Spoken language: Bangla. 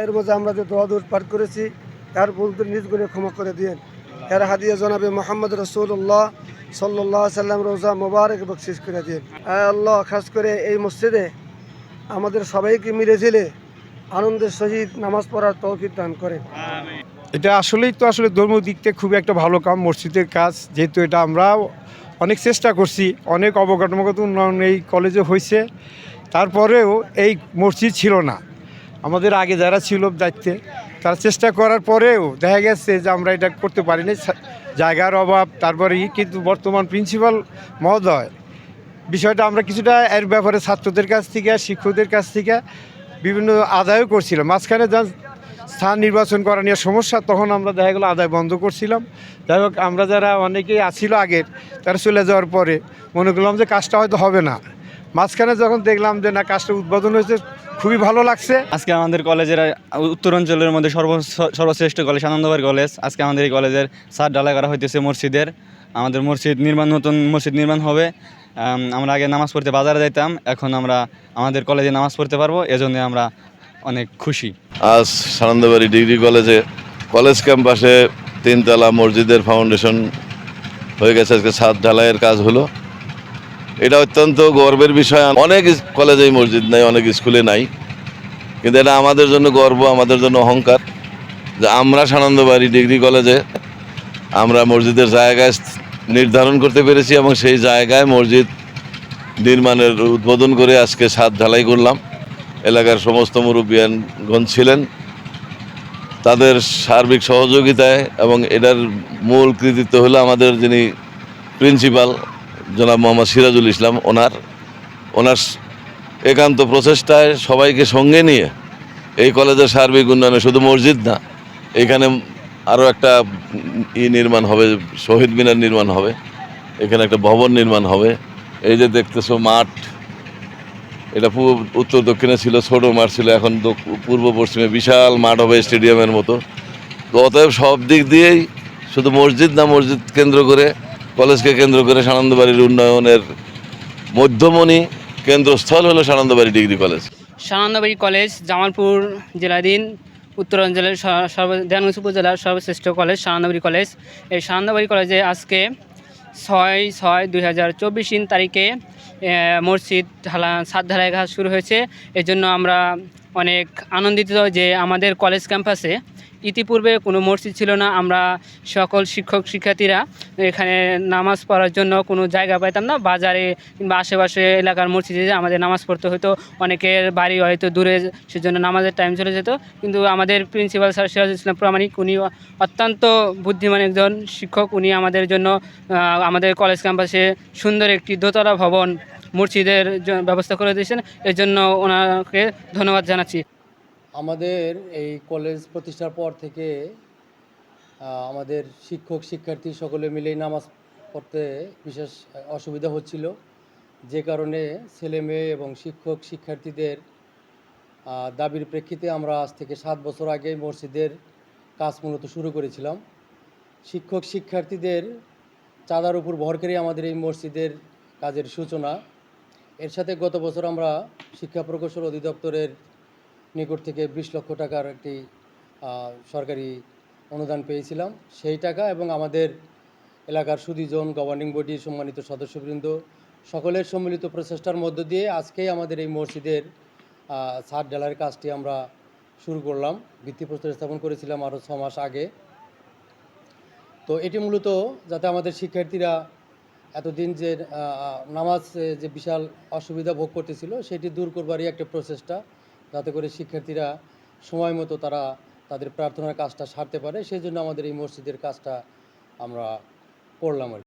এর মাঝে আমরা যে দোয়া দূর পাঠ করেছি তার বলতে নিজ গুণে ক্ষমা করে দিয়েন। এর হাদিয়া জনাবে মোহাম্মদ রসুল্লাহ সাল্লাহ সাল্লাম রোজা মোবারক বকশিস করে দিন। আল্লাহ খাস করে এই মসজিদে আমাদের সবাইকে মিলে আনন্দের সহিত নামাজ পড়ার তৌফিক দান করেন। এটা আসলে ধর্মীয় দিক থেকে খুবই একটা ভালো কাম মসজিদের কাজ, যেহেতু এটা আমরা অনেক চেষ্টা করছি, অনেক অবকাঠামোগত উন্নয়ন এই কলেজে হয়েছে, তারপরেও এই মসজিদ ছিল না। আমাদের আগে যারা ছিল দায়িত্বে তারা চেষ্টা করার পরেও দেখা গেছে যে আমরা এটা করতে পারিনি, জায়গার অভাব, তারপরে কিন্তু বর্তমান প্রিন্সিপাল মহোদয় বিষয়টা আমরা কিছুটা এর ব্যাপারে ছাত্রদের কাছ থেকে শিক্ষকদের কাছ থেকে বিভিন্ন আদায়ও করছিলাম। মাঝখানে যা স্থান নির্বাচন করা নিয়ে সমস্যা, তখন আমরা দেখা গেলো আদায় বন্ধ করছিলাম। যাই হোক, আমরা যারা অনেকেই আসছিল আগের, তারা চলে যাওয়ার পরে মনে করলাম যে কাজটা হয়তো হবে না। মাঝখানে যখন দেখলাম যে না, কাজটা উদ্বোধন হয়েছে, খুবই ভালো লাগছে। আজকে আমাদের কলেজের উত্তরাঞ্চলের মধ্যে সর্বশ্রেষ্ঠ কলেজ আনন্দবাড়ি কলেজ। আজকে আমাদের এই কলেজের ছাদ ঢালাই করা হইতেছে মসজিদের। আমাদের নতুন মসজিদ নির্মাণ হবে। আমরা আগে নামাজ পড়তে বাজারে যাইতাম, এখন আমরা আমাদের কলেজে নামাজ পড়তে পারবো, এজন্য আমরা অনেক খুশি। আজ আনন্দবাড়ি ডিগ্রি কলেজে কলেজ ক্যাম্পাসে 3তলা মসজিদের ফাউন্ডেশন হয়ে গেছে। আজকে ছাদ ঢালাইয়ের কাজ হলো। এটা অত্যন্ত গর্বের বিষয়। অনেক কলেজেই মসজিদ নাই, অনেক স্কুলে নাই, কিন্তু এটা আমাদের জন্য গর্ব, আমাদের জন্য অহংকার যে আমরা আনন্দবাড়ি ডিগ্রি কলেজে আমরা মসজিদের জায়গায় নির্ধারণ করতে পেরেছি এবং সেই জায়গায় মসজিদ নির্মাণের উদ্বোধন করে আজকে ছাদ ঢালাই করলাম। এলাকার সমস্ত মুরব্বিয়ানগণ ছিলেন, তাদের সার্বিক সহযোগিতায়, এবং এটার মূল কৃতিত্ব হলো আমাদের যিনি প্রিন্সিপাল জনাব মোহাম্মদ সিরাজুল ইসলাম, ওনার একান্ত প্রচেষ্টায় সবাইকে সঙ্গে নিয়ে এই কলেজের সার্বিক উন্নয়নে, শুধু মসজিদ না, এখানে আরও একটা নির্মাণ হবে, শহীদ মিনার নির্মাণ হবে, এখানে একটা ভবন নির্মাণ হবে। এই যে দেখতেছো মাঠ, এটা উত্তর দক্ষিণে ছিল ছোটো মাঠ ছিল, এখন পূর্ব পশ্চিমে বিশাল মাঠ হবে স্টেডিয়ামের মতো। তো অতএব সব দিক দিয়েই শুধু মসজিদ না, মসজিদ কেন্দ্র করে, কলেজকে কেন্দ্র করে সানন্দবাড়ির উন্নয়নের মধ্যমণি কেন্দ্রস্থল হলো Sanandbari degree college. Sanandbari college Jamalpur জেলাধীন উত্তরাঞ্চলের দেওয়ানগঞ্জ উপজেলার সর্বশ্রেষ্ঠ কলেজ সানন্দবাড়ি কলেজ। এই সানন্দবাড়ি কলেজে আজকে 6/6/2024 তারিখে মসজিদ ছাদ ঢালাই কাজ শুরু হয়েছে। এই জন্য আমরা অনেক আনন্দিত যে আমাদের কলেজ ক্যাম্পাসে ইতিপূর্বে কোনো মসজিদ ছিল না। আমরা সকল শিক্ষক শিক্ষার্থীরা এখানে নামাজ পড়ার জন্য কোনো জায়গা পাইতাম না। বাজারে কিংবা আশেপাশে এলাকার মসজিদে আমাদের নামাজ পড়তে হতো। অনেকের বাড়ি হয়তো দূরে, সেজন্য নামাজের টাইম চলে যেত। কিন্তু আমাদের প্রিন্সিপাল স্যার সিরাজুল ইসলাম প্রামাণিক, উনি অত্যন্ত বুদ্ধিমান একজন শিক্ষক। উনি আমাদের জন্য আমাদের কলেজ ক্যাম্পাসে সুন্দর একটি দোতলা ভবন মসজিদের ব্যবস্থা করে দিয়েছেন। এর জন্য ওনাকে ধন্যবাদ জানাচ্ছি। আমাদের এই কলেজ প্রতিষ্ঠার পর থেকে আমাদের শিক্ষক শিক্ষার্থী সকলে মিলেই নামাজ পড়তে বিশেষ অসুবিধা হচ্ছিল, যে কারণে ছেলে মেয়ে এবং শিক্ষক শিক্ষার্থীদের দাবির প্রেক্ষিতে আমরা আজ থেকে 7 বছর আগে মসজিদের কাজ মূলত শুরু করেছিলাম। শিক্ষক শিক্ষার্থীদের চাঁদার উপর ভর করে আমাদের এই মসজিদের কাজের সূচনা। এর সাথে গত বছর আমরা শিক্ষা প্রকৌশল অধিদপ্তরের নিকট থেকে 20 লক্ষ টাকার একটি সরকারি অনুদান পেয়েছিলাম। সেই টাকা এবং আমাদের এলাকার সুধীজন, গভর্নিং বডির সম্মানিত সদস্যবৃন্দ সকলের সম্মিলিত প্রচেষ্টার মধ্য দিয়ে আজকেই আমাদের এই মসজিদের ছাদ ঢালাইয়ের কাজটি আমরা শুরু করলাম। ভিত্তিপ্রস্তর স্থাপন করেছিলাম আরও 6 মাস আগে। তো এটি মূলত যাতে আমাদের শিক্ষার্থীরা এতদিন যে নামাজ যে বিশাল অসুবিধা ভোগ করতেছিল সেটি দূর করবারই একটা প্রচেষ্টা, যাতে করে শিক্ষার্থীরা সময় মতো তারা তাদের প্রার্থনার কাজটা সারতে পারে। সেই জন্য আমাদের এই মসজিদের কাজটা আমরা করলাম।